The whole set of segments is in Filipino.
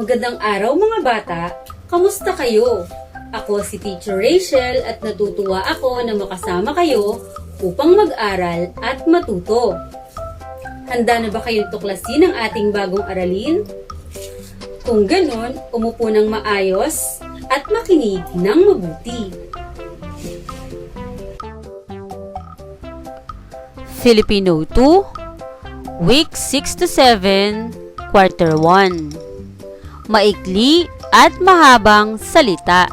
Magandang araw mga bata! Kamusta kayo? Ako si Teacher Rachel at natutuwa ako na makasama kayo upang mag-aral at matuto. Handa na ba kayong tuklasin ang ating bagong aralin? Kung ganon, umupo ng maayos at makinig ng mabuti. Filipino 2, Week 6 to 7, Quarter 1. Maikli at mahabang salita.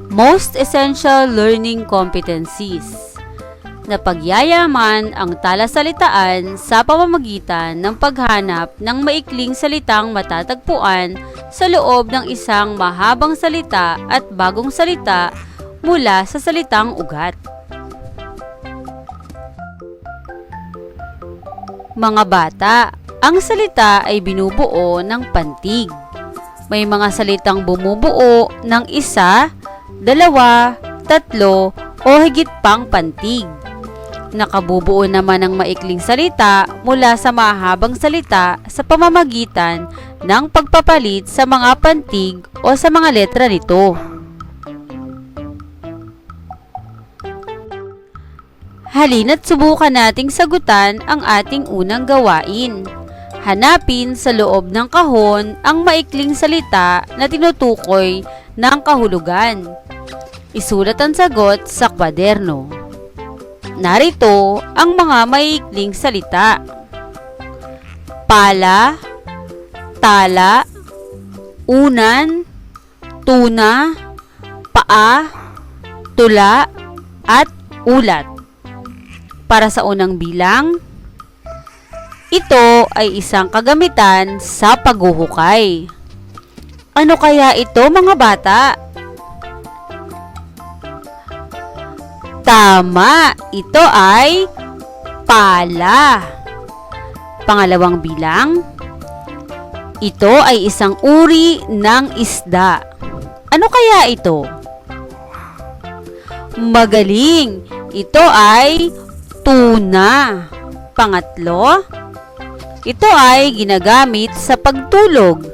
Most essential learning competencies. Napagyayaman ang talasalitaan sa pamamagitan ng paghanap ng maikling salitang matatagpuan sa loob ng isang mahabang salita at bagong salita mula sa salitang ugat. Mga bata, ang salita ay binubuo ng pantig. May mga salitang bumubuo ng isa, dalawa, tatlo o higit pang pantig. Nakabubuo naman ng maikling salita mula sa mahabang salita sa pamamagitan ng pagpapalit sa mga pantig o sa mga letra nito. Halina't subukan nating sagutan ang ating unang gawain. Hanapin sa loob ng kahon ang maikling salita na tinutukoy ng kahulugan. Isulat ang sagot sa kwaderno. Narito ang mga maikling salita. Pala, tala, unan, tuna, paa, tula, at ulat. Para sa unang bilang, ito ay isang kagamitan sa paghuhukay. Ano kaya ito mga bata? Tama! Ito ay pala. Pangalawang bilang, ito ay isang uri ng isda. Ano kaya ito? Magaling! Ito ay tuna. Pangatlo, ito ay ginagamit sa pagtulog.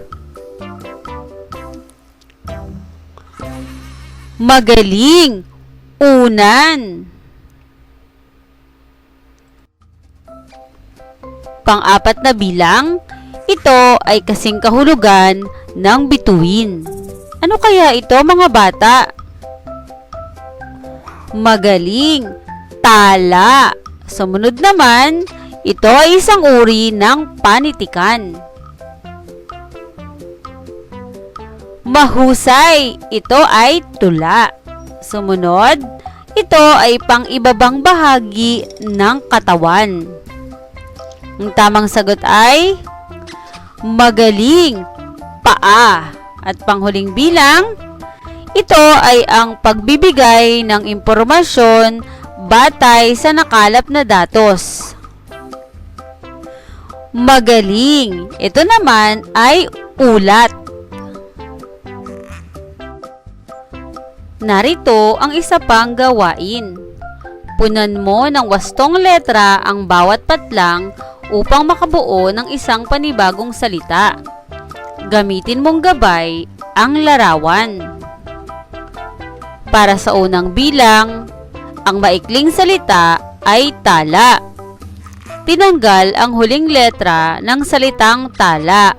Magaling! Unan. Pang-apat na bilang, ito ay kasing kahulugan ng bituin. Ano kaya ito mga bata? Magaling! Tala. Sumunod naman, ito ay isang uri ng panitikan. Mahusay. Ito ay tula. Sumunod, ito ay pang-ibabang bahagi ng katawan. Ang tamang sagot ay magaling. Paa. At panghuling bilang, ito ay ang pagbibigay ng impormasyon batay sa nakalap na datos. Magaling. Ito naman ay ulat. Narito ang isa pang gawain. Punan mo ng wastong letra ang bawat patlang upang makabuo ng isang panibagong salita. Gamitin mong gabay ang larawan. Para sa unang bilang, ang maikling salita ay tala. Tinanggal ang huling letra ng salitang tala.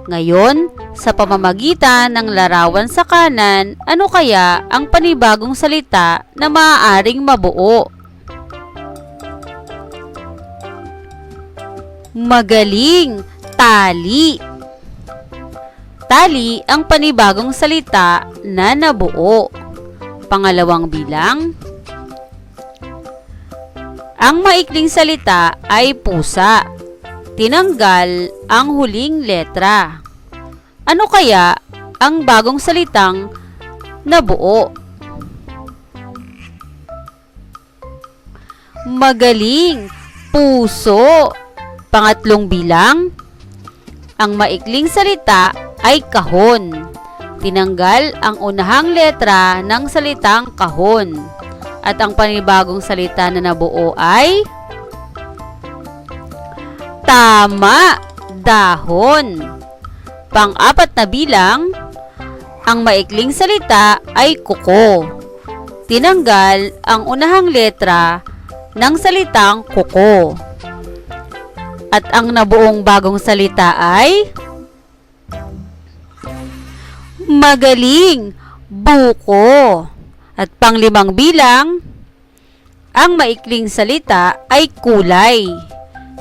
Ngayon, sa pamamagitan ng larawan sa kanan, ano kaya ang panibagong salita na maaaring mabuo? Magaling! Tali. Tali ang panibagong salita na nabuo. Pangalawang bilang, ang maikling salita ay pusa. Tinanggal ang huling letra. Ano kaya ang bagong salitang nabuo? Magaling! Puso. Pangatlong bilang, ang maikling salita ay kahon. Tinanggal ang unahang letra ng salitang kahon. At ang panibagong salita na nabuo ay Tama, dahon. Pang-apat na bilang, ang maikling salita ay kuko. Tinanggal ang unahang letra ng salitang kuko. At ang nabuong bagong salita ay magaling, buko. At pang-limang bilang, ang maikling salita ay kulay.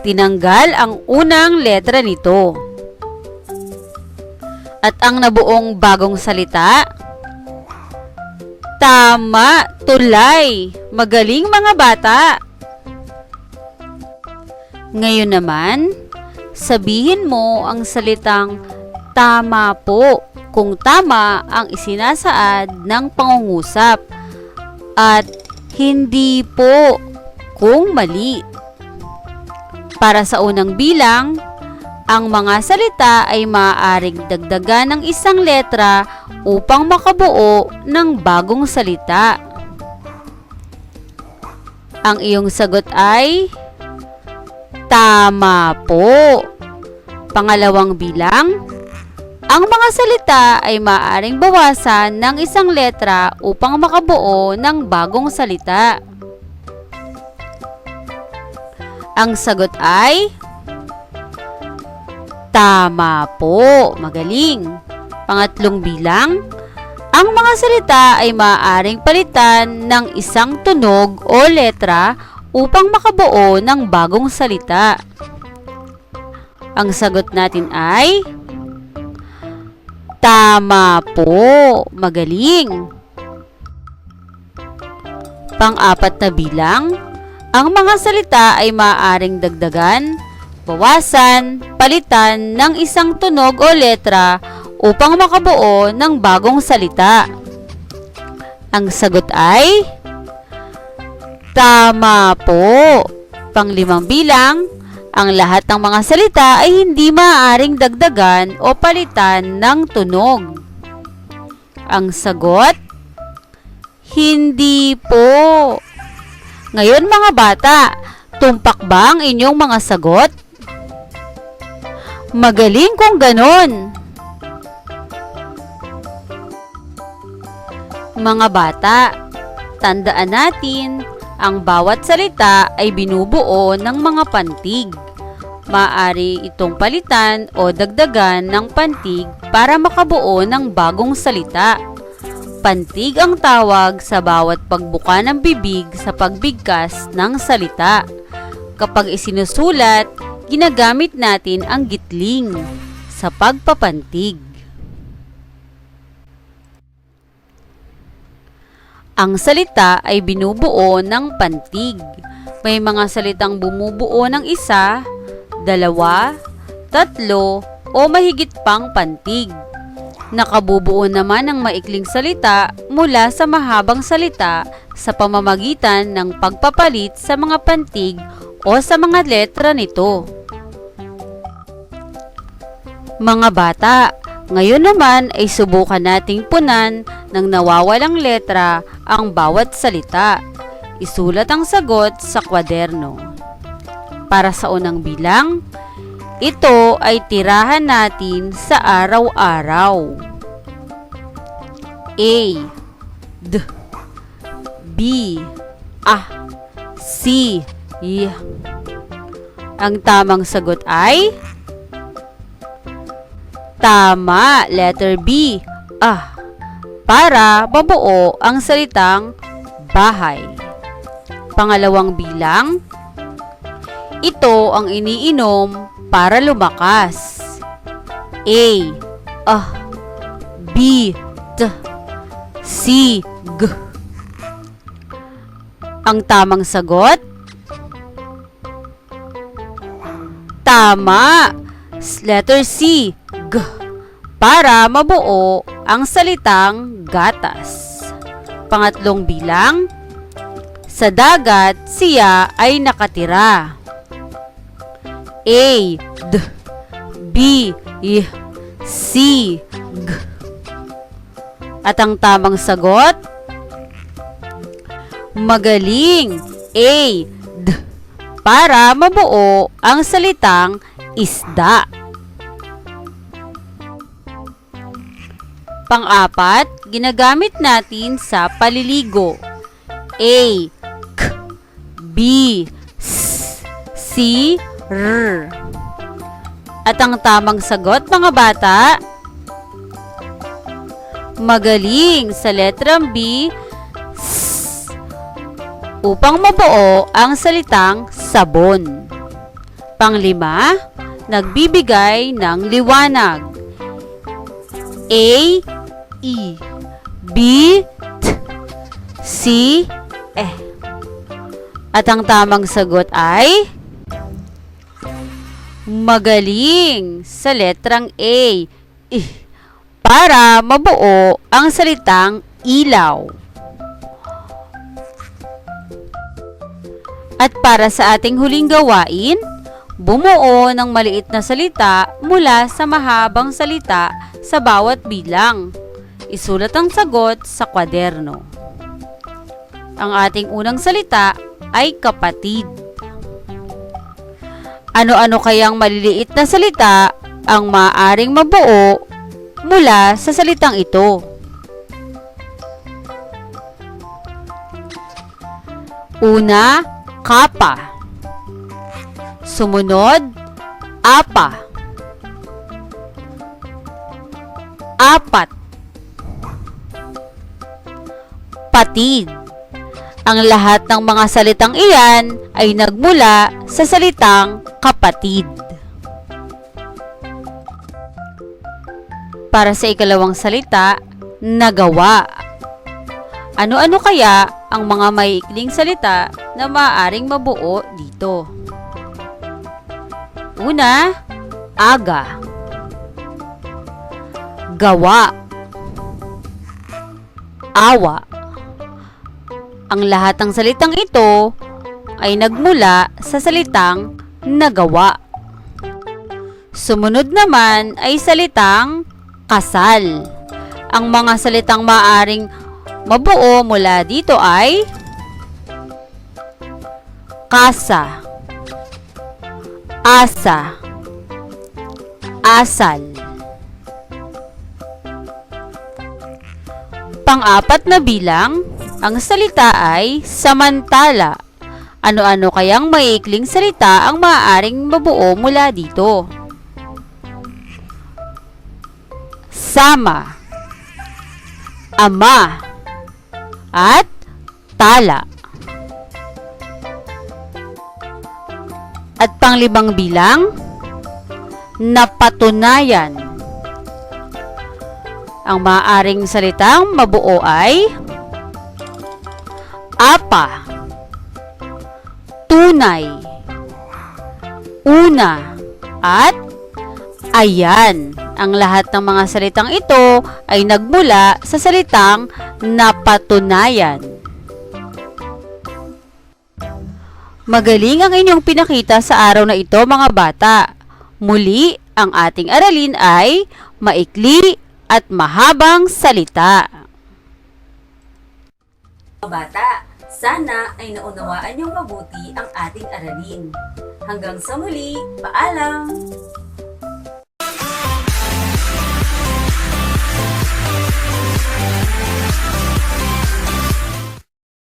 Tinanggal ang unang letra nito. At ang nabuong bagong salita, tama, tulay. Magaling mga bata. Ngayon naman, sabihin mo ang salitang tama po kung tama ang isinasaad ng pangungusap at hindi po kung mali. Para sa unang bilang, ang mga salita ay maaaring dagdagan ng isang letra upang makabuo ng bagong salita. Ang iyong sagot ay tama po. Pangalawang bilang, ang mga salita ay maaaring bawasan ng isang letra upang makabuo ng bagong salita. Ang sagot ay tama po. Magaling. Pangatlong bilang, ang mga salita ay maaaring palitan ng isang tunog o letra upang makabuo ng bagong salita. Ang sagot natin ay tama po. Magaling. Pang-apat na bilang, ang mga salita ay maaaring dagdagan, bawasan, palitan ng isang tunog o letra upang makabuo ng bagong salita. Ang sagot ay tama po. Pang-limang bilang, ang lahat ng mga salita ay hindi maaaring dagdagan o palitan ng tunog. Ang sagot, hindi po. Ngayon mga bata, tumpak ba ang inyong mga sagot? Magaling kung ganon. Mga bata, tandaan natin, ang bawat salita ay binubuo ng mga pantig. Maaari itong palitan o dagdagan ng pantig para makabuo ng bagong salita. Pantig ang tawag sa bawat pagbuka ng bibig sa pagbigkas ng salita. Kapag isinusulat, ginagamit natin ang gitling sa pagpapantig. Ang salita ay binubuo ng pantig. May mga salitang bumubuo ng isa, dalawa, tatlo, o mahigit pang pantig. Nakabubuo naman ang maikling salita mula sa mahabang salita sa pamamagitan ng pagpapalit sa mga pantig o sa mga letra nito. Mga bata, ngayon naman ay subukan nating punan ng nawawalang letra ang bawat salita. Isulat ang sagot sa kwaderno. Para sa unang bilang, ito ay tirahan natin sa araw-araw. A, D, B, A, C, Y. Ang tamang sagot ay tama, letter B, para mabuo ang salitang bahay. Pangalawang bilang, ito ang iniinom para lumakas. A, B, T, C, G. Ang tamang sagot, tama, letter C, G, para mabuo ang salitang gatas. Pangatlong bilang, sa dagat siya ay nakatira. A, D, B, Y, C, G. At ang tamang sagot, magaling, A, D, para mabuo ang salitang isda. Pang-apat, ginagamit natin sa paliligo. A, K, B, S, C, R. At ang tamang sagot, mga bata, magaling sa letrang B, S, upang mabuo ang salitang sabon. Panglima, nagbibigay ng liwanag. A, E, B, T, C, E. At ang tamang sagot ay magaling sa letrang A, I, para mabuo ang salitang ilaw. At para sa ating huling gawain, bumuo ng maliit na salita mula sa mahabang salita sa bawat bilang. Isulat ang sagot sa kwaderno. Ang ating unang salita ay kapatid. Ano-ano kayang maliliit na salita ang maaaring mabuo mula sa salitang ito? Una, kapa. Sumunod, apa. Apat. Patid. Ang lahat ng mga salitang iyan ay nagmula sa salitang kapatid. Para sa ikalawang salita, nagawa. Ano-ano kaya ang mga maiikling salita na maaaring mabuo dito? Una, aga. Gawa. Awa. Ang lahat ng salitang ito ay nagmula sa salitang nagawa. Sumunod naman ay salitang kasal. Ang mga salitang maaaring mabuo mula dito ay kasa, asa, asal. Pang-apat na bilang, ang salita ay samantala. Ano-ano kayang maiikling salita ang maaaring mabuo mula dito? Sama, ama, at tala. At panglimang bilang, napatunayan. Ang maaaring salitang mabuo ay apa, tunay, una, at ayan. Ang lahat ng mga salitang ito ay nagmula sa salitang napatunayan. Magaling ang inyong pinakita sa araw na ito, mga bata. Muli, ang ating aralin ay maikli at mahabang salita. Mga bata, sana ay naunawaan niyong mabuti ang ating aralin. Hanggang sa muli, paalam!